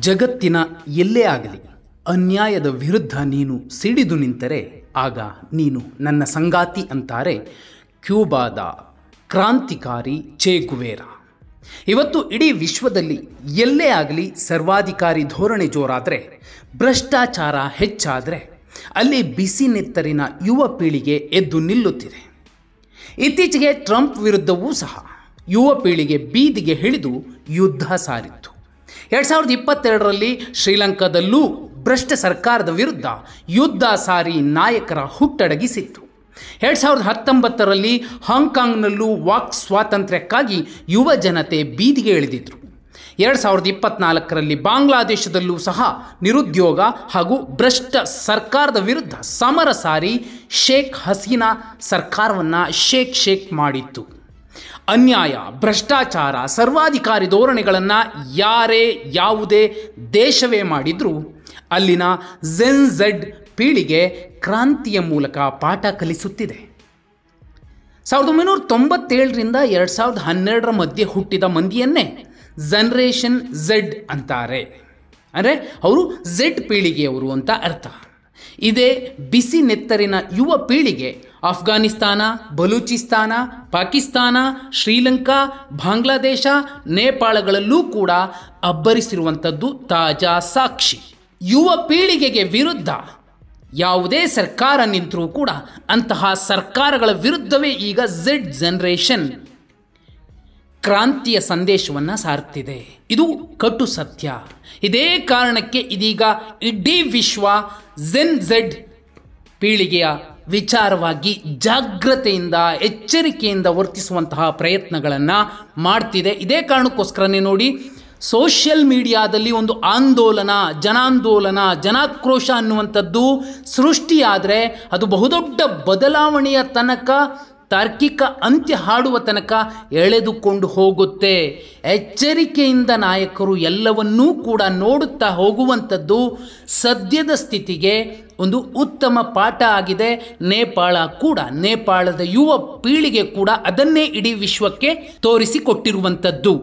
ಜಗತ್ತಿನ ಎಲ್ಲೇ ಆಗಲಿ ಅನ್ಯಾಯದ ವಿರುದ್ಧ ನೀನು ಸಿಡಿದು ನಿಂತರೆ ಆಗ ನೀನು ನನ್ನ ಸಂಗಾತಿ ಅಂತಾರೆ ಕ್ಯೂಬಾದ ಕ್ರಾಂತಿಕಾರಿ ಚೆ ಗುವೇರಾ. ಇವತ್ತು ಇಡೀ ವಿಶ್ವದಲ್ಲಿ ಎಲ್ಲೇ ಆಗಲಿ ಸರ್ವಾಧಿಕಾರಿ ಧೋರಣೆ ಜೋರಾದರೆ, ಭ್ರಷ್ಟಾಚಾರ ಹೆಚ್ಚಾದರೆ ಅಲ್ಲಿ ಬಿಸಿ ನೆತ್ತರಿನ ಯುವ ಪೀಳಿಗೆ ಎದ್ದು ನಿಲ್ಲುತ್ತಿದೆ. ಇತ್ತೀಚೆಗೆ ಟ್ರಂಪ್ ವಿರುದ್ಧವೂ ಸಹ ಯುವ ಪೀಳಿಗೆ ಬೀದಿಗೆ ಇಳಿದು ಯುದ್ಧ ಸಾರಿತ್ತು. 2022ರಲ್ಲಿ ಶ್ರೀಲಂಕಾದಲ್ಲೂ ಭ್ರಷ್ಟ ಸರ್ಕಾರದ ವಿರುದ್ಧ ಯುದ್ಧ ಸಾರಿ ನಾಯಕರ ಹುಟ್ಟಡಗಿಸಿತ್ತು. 2019ರಲ್ಲಿ ಹಾಂಗ್ಕಾಂಗ್ನಲ್ಲೂ ವಾಕ್ ಸ್ವಾತಂತ್ರ್ಯಕ್ಕಾಗಿ ಯುವ ಜನತೆ ಬೀದಿಗೆ ಇಳಿದಿದ್ರು. 2024ರಲ್ಲಿ ಬಾಂಗ್ಲಾದೇಶದಲ್ಲೂ ಸಹ ನಿರುದ್ಯೋಗ ಹಾಗೂ ಭ್ರಷ್ಟ ಸರ್ಕಾರದ ವಿರುದ್ಧ ಸಮರ ಸಾರಿ ಶೇಖ್ ಹಸೀನಾ ಸರ್ಕಾರವನ್ನು ಶೇಕ್ ಮಾಡಿತ್ತು. ಅನ್ಯಾಯ, ಭ್ರಷ್ಟಾಚಾರ, ಸರ್ವಾಧಿಕಾರಿ ಧೋರಣೆಗಳನ್ನು ಯಾರೇ ಯಾವುದೇ ದೇಶವೇ ಮಾಡಿದರೂ ಅಲ್ಲಿನ ಜೆನ್ ಝೆಡ್ ಪೀಳಿಗೆ ಕ್ರಾಂತಿಯ ಮೂಲಕ ಪಾಠ ಕಲಿಸುತ್ತಿದೆ. 1997ರಿಂದ 2012ರ ಮಧ್ಯೆ ಹುಟ್ಟಿದ ಮಂದಿಯನ್ನೇ ಜನರೇಷನ್ ಝೆಡ್ ಅಂತಾರೆ. ಅಂದರೆ ಅವರು ಝೆಡ್ ಪೀಳಿಗೆಯವರು ಅಂತ ಅರ್ಥ. ಇದೇ ಬಿಸಿ ನೆತ್ತರಿನ ಯುವ ಪೀಳಿಗೆ ಅಫ್ಘಾನಿಸ್ತಾನ, ಬಲೂಚಿಸ್ತಾನ, ಪಾಕಿಸ್ತಾನ, ಶ್ರೀಲಂಕಾ, ಬಾಂಗ್ಲಾದೇಶ, ನೇಪಾಳಗಳಲ್ಲೂ ಕೂಡ ಅಬ್ಬರಿಸಿರುವಂಥದ್ದು ತಾಜಾ ಸಾಕ್ಷಿ. ಯುವ ಪೀಳಿಗೆಗೆ ವಿರುದ್ಧ ಯಾವುದೇ ಸರ್ಕಾರ ನಿಂತರೂ ಕೂಡ ಅಂತಹ ಸರ್ಕಾರಗಳ ವಿರುದ್ಧವೇ ಈಗ ಝೆಡ್ ಜನರೇಷನ್ ಕ್ರಾಂತಿಯ ಸಂದೇಶವನ್ನು ಸಾರುತ್ತಿದೆ. ಇದು ಕಟು ಸತ್ಯ. ಇದೇ ಕಾರಣಕ್ಕೆ ಇದೀಗ ಇಡೀ ವಿಶ್ವ ಜೆನ್ ಝೆಡ್ ಪೀಳಿಗೆಯ ವಿಚಾರವಾಗಿ ಜಾಗ್ರತೆಯಿಂದ ಎಚ್ಚರಿಕೆಯಿಂದ ವರ್ತಿಸುವಂತಹ ಪ್ರಯತ್ನಗಳನ್ನು ಮಾಡ್ತಿದೆ. ಇದೇ ಕಾರಣಕ್ಕೋಸ್ಕರನೇ ನೋಡಿ, ಸೋಷಿಯಲ್ ಮೀಡಿಯಾದಲ್ಲಿ ಒಂದು ಆಂದೋಲನ, ಜನಾಂದೋಲನ, ಜನಾಕ್ರೋಶ ಅನ್ನುವಂಥದ್ದು ಸೃಷ್ಟಿಯಾದರೆ ಅದು ಬಹುದೊಡ್ಡ ಬದಲಾವಣೆಯ ತನಕ, ತಾರ್ಕಿಕ ಅಂತ್ಯ ಹಾಡುವ ತನಕ ಎಳೆದುಕೊಂಡು ಹೋಗುತ್ತೆ. ಎಚ್ಚರಿಕೆಯಿಂದ ನಾಯಕರು ಎಲ್ಲವನ್ನೂ ಕೂಡ ನೋಡುತ್ತಾ ಹೋಗುವಂಥದ್ದು ಸದ್ಯದ ಸ್ಥಿತಿಗೆ ಒಂದು ಉತ್ತಮ ಪಾಠ ಆಗಿದೆ. ನೇಪಾಳದ ಯುವ ಪೀಳಿಗೆ ಕೂಡ ಅದನ್ನೇ ಇಡೀ ವಿಶ್ವಕ್ಕೆ ತೋರಿಸಿಕೊಟ್ಟಿರುವಂಥದ್ದು.